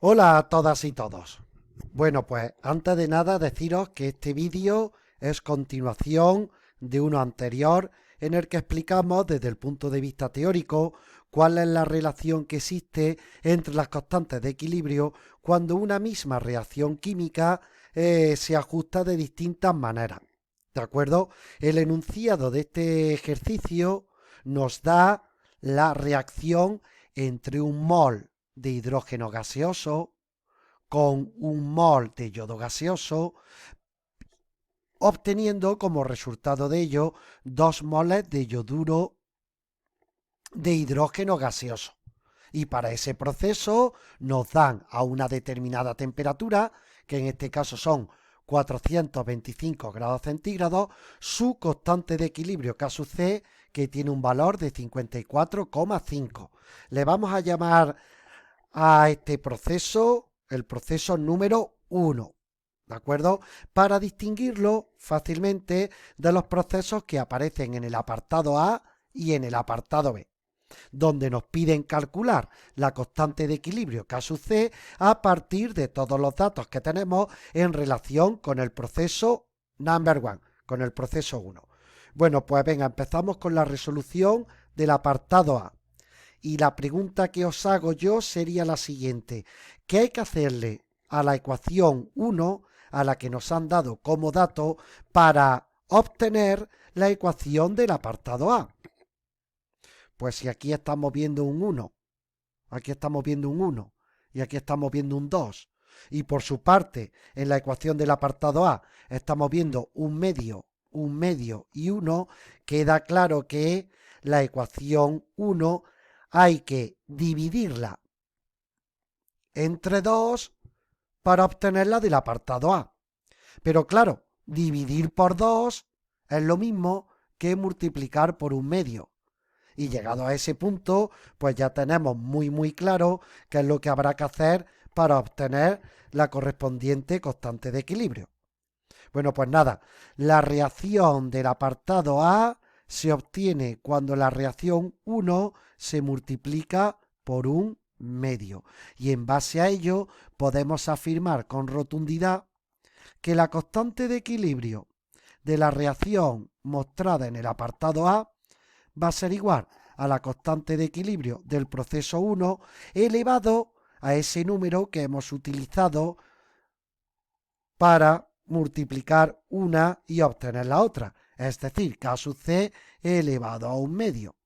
Hola a todas y todos. Bueno, pues antes de nada deciros que este vídeo es continuación de uno anterior en el que explicamos desde el punto de vista teórico cuál es la relación que existe entre las constantes de equilibrio cuando una misma reacción química se ajusta de distintas maneras. ¿De acuerdo? El enunciado de este ejercicio nos da la reacción entre un mol de hidrógeno gaseoso con un mol de yodo gaseoso, obteniendo como resultado de ello 2 moles de yoduro de hidrógeno gaseoso. Y para ese proceso nos dan a una determinada temperatura, que en este caso son 425 grados centígrados, su constante de equilibrio K sub C, que tiene un valor de 54,5. Le vamos a llamar a este proceso el proceso número 1, ¿de acuerdo? Para distinguirlo fácilmente de los procesos que aparecen en el apartado A y en el apartado B, donde nos piden calcular la constante de equilibrio K sub C a partir de todos los datos que tenemos en relación con el proceso number 1, con el proceso 1. Bueno, pues venga, empezamos con la resolución del apartado A. Y la pregunta que os hago yo sería la siguiente. ¿Qué hay que hacerle a la ecuación 1, a la que nos han dado como dato, para obtener la ecuación del apartado A? Pues si aquí estamos viendo un 1, aquí estamos viendo un 1 y aquí estamos viendo un 2. Y por su parte, en la ecuación del apartado A estamos viendo un medio y 1, queda claro que la ecuación 1 hay que dividirla entre 2 para obtenerla del apartado A. Pero claro, dividir por 2 es lo mismo que multiplicar por un medio. Y llegado a ese punto, pues ya tenemos muy claro qué es lo que habrá que hacer para obtener la correspondiente constante de equilibrio. Bueno, pues nada, la reacción del apartado A se obtiene cuando la reacción 1 se multiplica por un medio. Y en base a ello podemos afirmar con rotundidad que la constante de equilibrio de la reacción mostrada en el apartado A va a ser igual a la constante de equilibrio del proceso 1 elevado a ese número que hemos utilizado para multiplicar una y obtener la otra, es decir, K sub C elevado a un medio.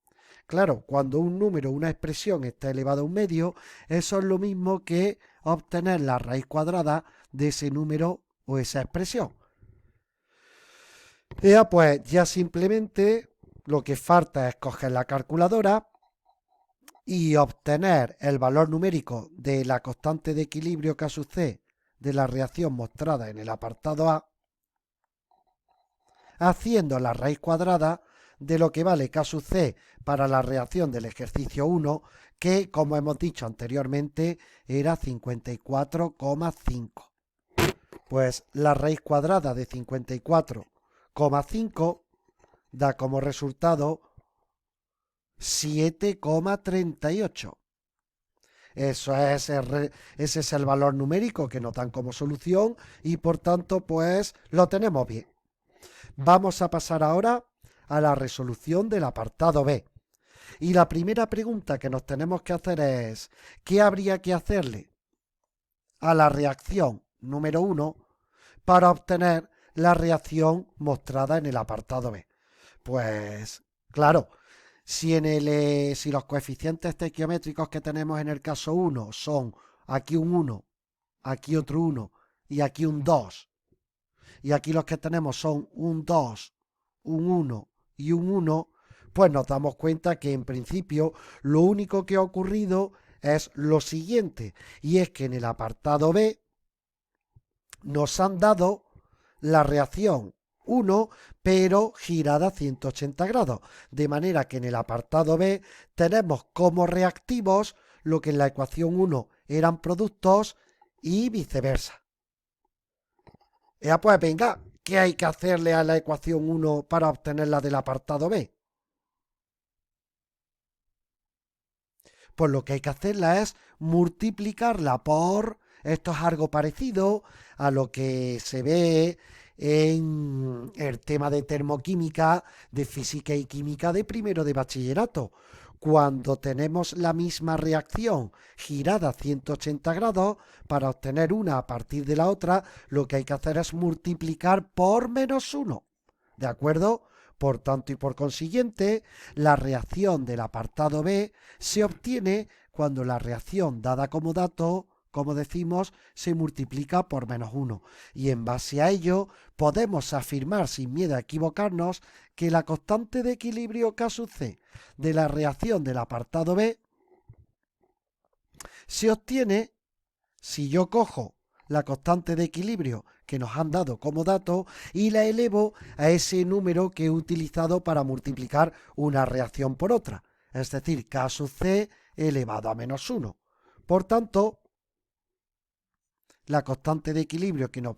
Claro, cuando un número, una expresión está elevado a un medio, eso es lo mismo que obtener la raíz cuadrada de ese número o esa expresión. Pues ya simplemente lo que falta es coger la calculadora y obtener el valor numérico de la constante de equilibrio K sub C de la reacción mostrada en el apartado A, haciendo la raíz cuadrada de lo que vale K sub C para la reacción del ejercicio 1, que, como hemos dicho anteriormente, era 54,5. Pues la raíz cuadrada de 54,5 da como resultado 7,38. Ese es el valor numérico que nos dan como solución y por tanto pues lo tenemos bien. Vamos a pasar ahora a la resolución del apartado B. Y la primera pregunta que nos tenemos que hacer es, ¿qué habría que hacerle a la reacción número 1 para obtener la reacción mostrada en el apartado B? Pues claro, si los coeficientes estequiométricos que tenemos en el caso 1 son aquí un 1, aquí otro 1 y aquí un 2, y aquí los que tenemos son un 2, un 1 y un 1, pues nos damos cuenta que en principio lo único que ha ocurrido es lo siguiente, y es que en el apartado B nos han dado la reacción 1, pero girada a 180 grados, de manera que en el apartado B tenemos como reactivos lo que en la ecuación 1 eran productos y viceversa. Pues venga, ¿qué hay que hacerle a la ecuación 1 para obtenerla del apartado B? Pues lo que hay que hacerla es multiplicarla por... Esto es algo parecido a lo que se ve en el tema de termoquímica, de física y química de primero de bachillerato. Cuando tenemos la misma reacción girada a 180 grados, para obtener una a partir de la otra, lo que hay que hacer es multiplicar por -1. ¿De acuerdo? Por tanto y por consiguiente, la reacción del apartado B se obtiene cuando la reacción dada como dato, como decimos, se multiplica por -1. Y en base a ello, podemos afirmar sin miedo a equivocarnos que la constante de equilibrio K sub C de la reacción del apartado B se obtiene si yo cojo la constante de equilibrio que nos han dado como dato y la elevo a ese número que he utilizado para multiplicar una reacción por otra, es decir, K sub C elevado a -1. Por tanto, la constante de equilibrio que nos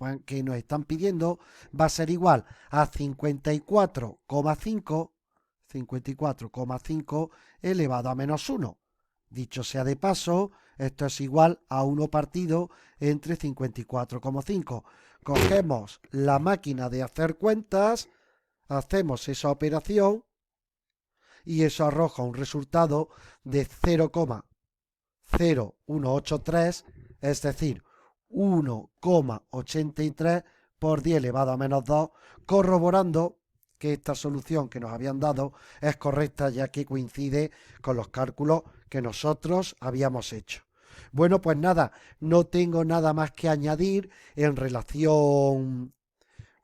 están pidiendo va a ser igual a 54,5 elevado a -1. Dicho sea de paso, esto es igual a 1 partido entre 54,5. Cogemos la máquina de hacer cuentas, hacemos esa operación y eso arroja un resultado de 0,0183, es decir, 1,83 por 10 elevado a -2, corroborando que esta solución que nos habían dado es correcta, ya que coincide con los cálculos que nosotros habíamos hecho. Bueno, pues nada, no tengo nada más que añadir en relación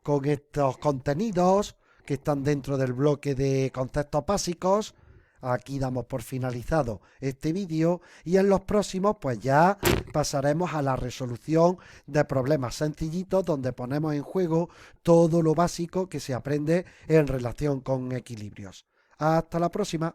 con estos contenidos que están dentro del bloque de conceptos básicos. Aquí damos por finalizado este vídeo y en los próximos pues ya pasaremos a la resolución de problemas sencillitos donde ponemos en juego todo lo básico que se aprende en relación con equilibrios. Hasta la próxima.